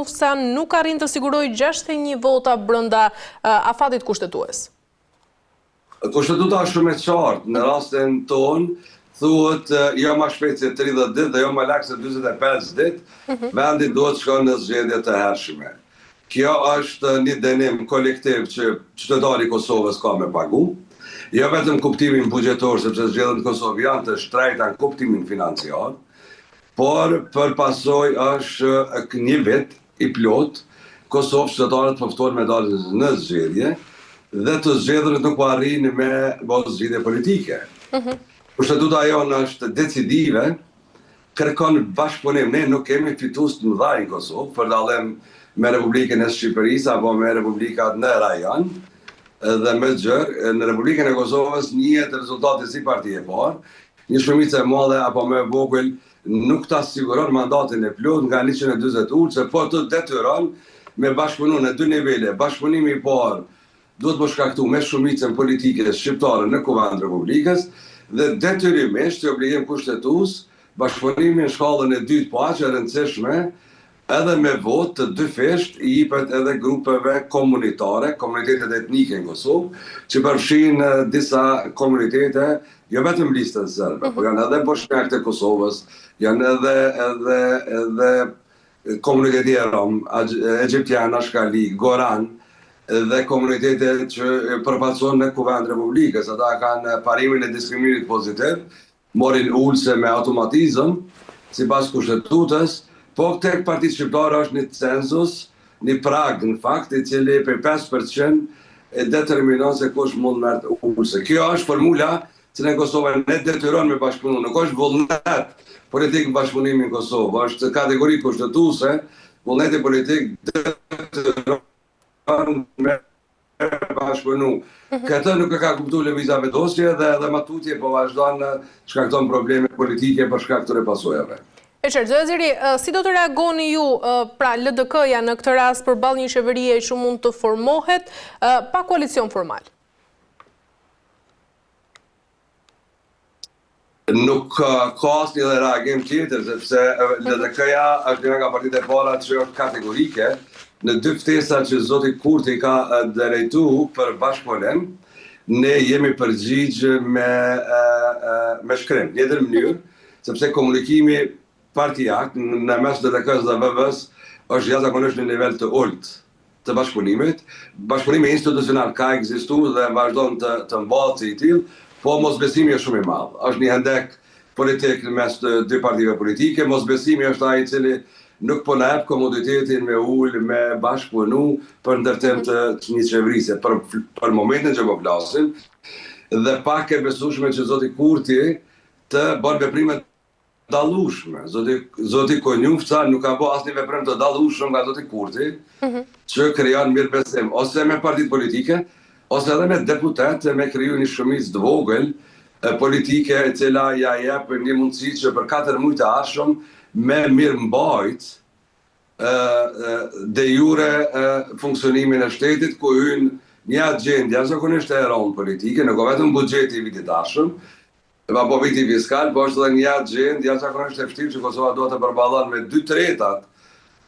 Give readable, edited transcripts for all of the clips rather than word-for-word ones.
qoftë nuk arrin të sigurojë 61 vota brenda afatit kushtetues? Kushtetuta është shumë e qartë. Në rastin tonë, thuhet jo më shpejt se 30 ditë dhe jo më lak se 45 ditë, vendi duhet të shkojë në zgjedhje të hershme. Kjo është një dënim kolektiv që qytetari i Kosovës ka me pagu. Jo vetëm kuptimin buxhetor, sepse zgjedhjet në Kosovë janë të shtrejta në kuptimin financiar, por për pasojë është një vit i plot, Kosovë qytetarët përftohen me dalë në zgjedhje dhe të zgjedhërit nuk po arrin me bërë zgjedhje politike. Kushtetuta jonë është decisive, kërkon bashkëpunim. Ne nuk kemi fitues të mëdha në Kosovë, për dallim me Republikën e Shqipërisë apo me republikat në rajon. Dhe më gjërë, në Republikën e Kosovës njihet rezultati si parti e parë, një shumicë e madhe apo më e vogël nuk ta siguron mandatin e plot nga 140 ulse, po të detyron me bashkëpunu në dy nivele. Bashkëpunimi i parë duhet më shkaktu me shumicën politike shqiptare në Kuvend Republikës dhe detyrimisht të obligim kushtetues bashkëpunimi në shkallën e dytë, po aq e rëndësishme, edhe me votë të dy fesht i jepet edhe grupeve komunitare, komunitetet etnike në Kosovë, që përfshin disa komunitete, jo vetëm listën serbe, por janë edhe bosnjakët e Kosovës, janë edhe komuniteti e Rom, Egjiptian, Ashkali, Goran, dhe komunitetet që përfaqësohen në Kuvend Republikës. Ata kanë parimin e diskriminimit pozitiv, morin ulse me automatizëm, sipas kushtetues. Po tek Partia Shqiptare është një census, një prag në fakt, i cili për 5% e determinon se kush mund merret ulse. Kjo është formula që në Kosovë ne detyron me bashkëpunu. Nuk është vullnet politik bashkëpunimi në Kosovë, është kategori kushtetuese, vullneti politik detyron me bashkëpunu. Këtë nuk e ka kuptuar Lëvizja Vedosje dhe edhe matutje po vazhdon shkakton probleme politike për shkak të pasojave. E qartë, zotëri Zeri, si do të reagoni ju, pra LDK-ja në këtë rast përballë një qeverie që mund të formohet pa koalicion formal? Nuk ka asnjë reagim tjetër, sepse LDK-ja është një nga partitë e para që është kategorike në dy ftesa që zoti Kurti ka drejtuar për bashkëpunim. Ne jemi përgjigj me shkrim, në tjetër mënyrë, sepse komunikimi partijak në mes LDK-s dhe VV-s është jashtëzakonisht në nivel të ulët të bashkëpunimit. Bashkëpunimi institucional ka ekzistuar dhe vazhdon të mbahet si i tillë, po mosbesimi është shumë i madh. Është një hendek politik në mes të dy partive politike. Mosbesimi është ai i cili nuk po na jep komoditetin me ulë, me bashkëpunu për ndërtim të një qeverisje. Për momentin që po flasim, dhe pak e besueshme që zoti Kurti të bën veprime dallueshme. Zoti Konjufca nuk ka bërë asnjë veprim të dallueshëm nga zoti Kurti, që krijon mirëbesim ose me partitë politike, ose edhe me deputet, me kriju një shumicë të vogël politike e cila ja jep një mundësi që për 4 muaj të ardhshëm me mirëmbajt de jure funksionimin e shtetit, ku hyn një agjendë jashtëzakonisht e rëndë politike, nuk vetëm buxheti i vitit të ardhshëm, apo viti fiskal, po është edhe një agjendë jashtëzakonisht e vështirë që Kosova do të përballon me 2/3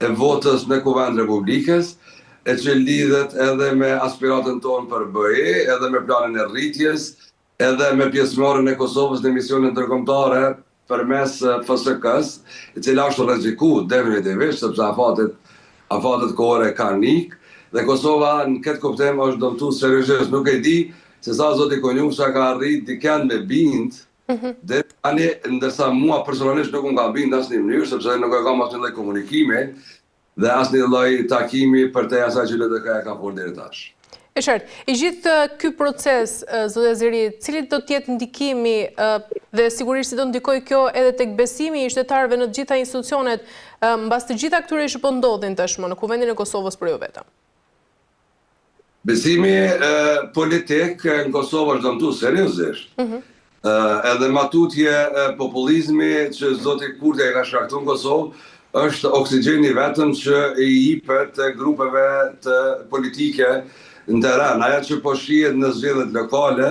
e votës në Kuvend Republikës, e që lidhet edhe me aspiratën tonë për BE, edhe me planin e rritjes, edhe me pjesëmarrjen e Kosovës në misionin ndërkombëtare përmes FSK-s, e cila është rrezikuar definitivisht sepse afatet kohore kanë nik, dhe Kosova në këtë kuptim është dëmtuar seriozisht. Nuk e di se sa zoti Konjufca ka arrit dikën me bind, dhe tani, ndërsa mua personalisht nuk më ka bind asnjë mënyrë, sepse nuk e kam asnjë lloj komunikimi dhe asnjë lloj takimi për te asaj që LDK ka folur deri tash. E qartë, i gjithë ky proces, zotë Zeri, cili do të jetë ndikimi dhe sigurisht si do ndikoj kjo edhe tek besimi i qytetarëve në të gjitha institucionet, mbas të gjitha këtyre që po ndodhin tashmë në Kuvendin e Kosovës për ju vetëm? Besimi politik në Kosovë është dëmtuar seriozisht. Edhe matutje populizmi që zoti Kurti e ka shkaktuar në Kosovë është oksigjeni vetëm që i jepet grupeve të politike në teren. Aja që po shihet në zgjedhjet lokale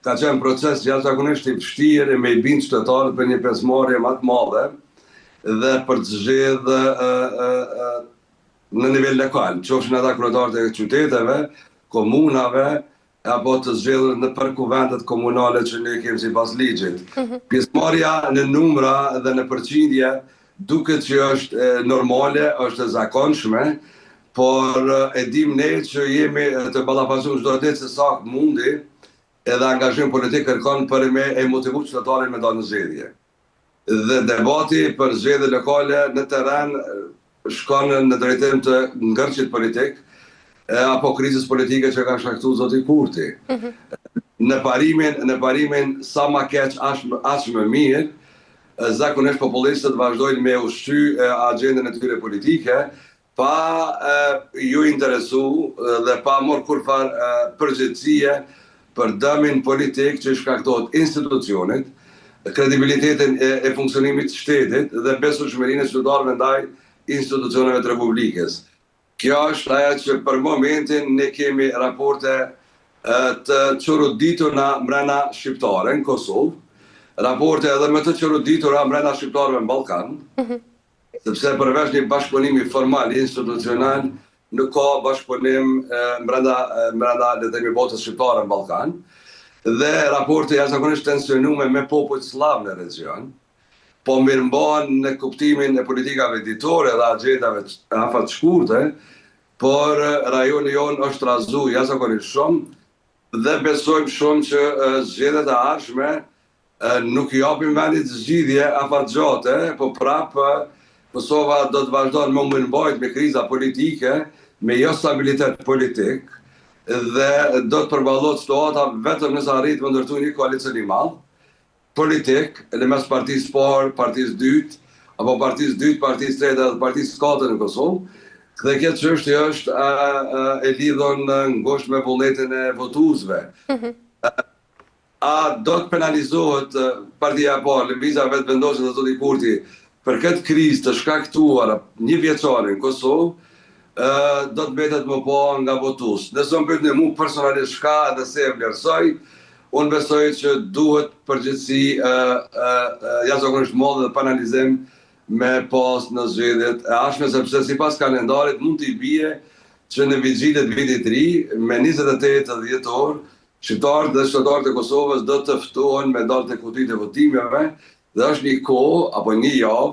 ka qenë proces jashtëzakonisht i vështirë me i bindë qytetarët për një pjesëmarrje më të madhe dhe për të zgjedhë në nivel lokal, qofshin ata kryetarët e qyteteve, komunave, apo të zgjedhur në për kuventet komunale që ne kemi sipas ligjit. Pjesëmarrja në numra dhe në përqindje duket që është normale, është e zakonshme, por e dim ne që jemi të ballafaqsuar çdo ditë se sa mundi edhe angazhim politik kërkon për me e motivu qytetarin me dalë në zgjedhje. Dhe debati për zgjedhje lokale në terren shkon në drejtim të ngërçit politik apo krizës politike që ka shkaktuar zoti Kurti. Në parimin sa ma keq aq më mirë, zakonisht popullistët vazhdojnë me ushqy agendën e tyre politike, pa ju interesu dhe pa morë kurfar përgjegjësie për dëmin politik që shkaktohet institucionit, kredibilitetin e funksionimit të shtetit dhe besueshmërinë e qytetarëve ndaj institucioneve të Republikës. Kjo është ajo që për momentin ne kemi raporte të çoroditura brenda shqiptare në Kosovë, raporte edhe më të çoroditura brenda shqiptarëve në Ballkan, sepse përveç një bashkëpunimi formal institucional nuk ka bashkëpunim brenda le të themi botës shqiptare në Ballkan, dhe raporte jashtëzakonisht tensionuar me popujt slav në region, po mirëmbahen në kuptimin e politikave ditore dhe agendave afat shkurte, por rajoni jonë është razu jashtëzakonisht shumë dhe besojmë shumë që zgjedhjet e ardhshme nuk i japin vendit zgjidhje afatgjate, po prapë Kosova do të vazhdon me mirëmbajtje me kriza politike, me jo stabilitet politik dhe do të përballohet situata vetëm nëse arrit të ndërtojë një koalicion i madh politik, në mes partisë parë, partisë dytë, apo partisë dytë, partisë tretë dhe partisë katërt në Kosovë, dhe kjo çështje është e lidhur ngushtë me vullnetin e votuesve. A do të penalizohet partia e parë, lëvizja vetë vendosur dhe zoti Kurti, për këtë krizë të shkaktuar një vjeçare në Kosovë, do të mbetet më po nga votues. Nëse më pyetni mua personalisht çka dhe se e vlerësoj, unë besoj që duhet përgjithësi jashtëzakonisht madhe dhe penalizim me pas në zgjedhjet e ardhshme, sepse sipas kalendarit mund t'i bie që në vigjiljet vitit ri, me 28 dhjetor, shqiptarët dhe qytetarët e Kosovës do të ftohen me dalë te kutitë e votimeve, dhe është një kohë apo një javë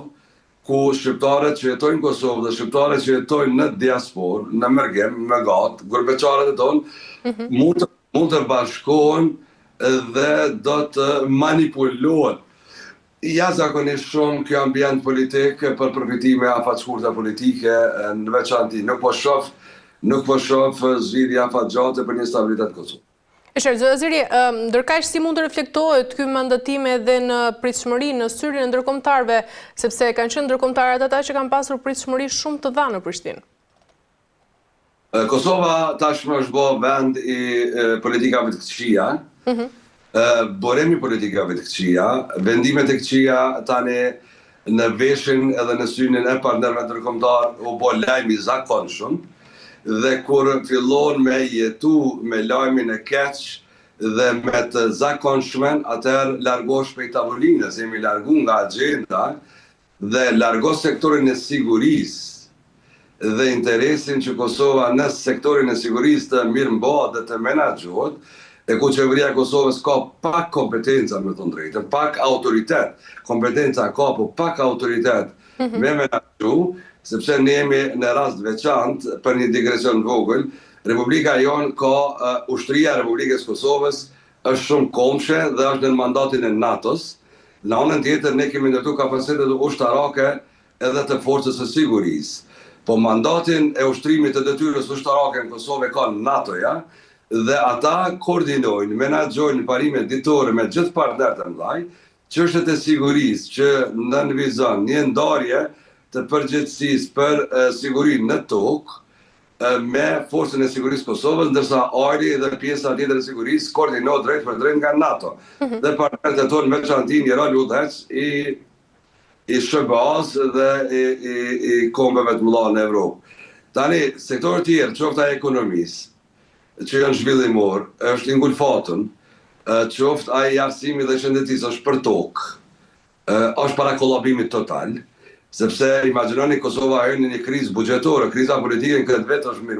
ku shqiptarët që jetojnë në Kosovë dhe shqiptarët që jetojnë në diasporë, në Mergem, në Gat, gurbeqarët e tonë, mund të bashkohen dhe do të manipulohet jashtëzakonisht shumë kjo ambient politik për përfitime afatshkurta politike në veçanti. Nuk po shoh zgjidhje afatgjate për një stabilitet Kosovë. Zotëziri, ndërkaq si mund të reflektohet ky mandatim edhe në pritshmëri në syrin e ndërkombëtarëve, sepse kanë qenë ndërkombëtarët ata që kanë pasur pritshmëri shumë të dhanë në Prishtinë? Kosova tashmë është bërë vend i politikave të këqija, boremi politikave të këqija, vendimet e këqija tani në veshin edhe në synin e partnerëve ndërkombëtar u bë lajm i zakonshëm, dhe kur fillon me jetu me lajmin e keq dhe me të zakonshëm, atëherë largohesh prej tavolinës, jemi largu nga agenda dhe largosh sektorin e sigurisë dhe interesin që Kosova në sektorin e sigurisë të mirëmbahet dhe të menaxhohet, e ku qeveria e Kosovës ka pak kompetenca me të drejtën, pak autoritet, kompetenca ka, po pak autoritet me menaxhu, sepse ne jemi në rast veçantë për një digresion vogël. Republika jonë ka, ushtria e Republikës Kosovës është shumë komshe dhe është në mandatin e NATO-s. Në anën tjetër ne kemi ndërtuar kapacitetet ushtarake edhe të forcës së sigurisë. Po mandatin e ushtrimit të detyrës ushtarake në Kosovë ka NATO-ja dhe ata koordinojnë, menaxhojnë parimet ditore me gjithë partnerët e mëdhej, çështjet e sigurisë që nënvizon një ndarje të përgjithësisë për sigurinë në tokë me forcën e sigurisë Kosovës, ndërsa ajri dhe pjesa tjetër e sigurisë koordinohet drejt për drejt nga NATO. Dhe partnerët e tonë në veçanti një rol udhëheqës i SBA-s dhe i kombeve të mëdha në Evropë. Tani, sektorët tjerë, qoftë ai ekonomisë, që janë zhvillimor, është i ngulfatën, qoftë ai arsimit dhe shëndetësisë është për tokë, është para kollabimit total. Sepse imagjinoni Kosova hyn në një krizë buxhetore, kriza politike në këtë vetë është mirë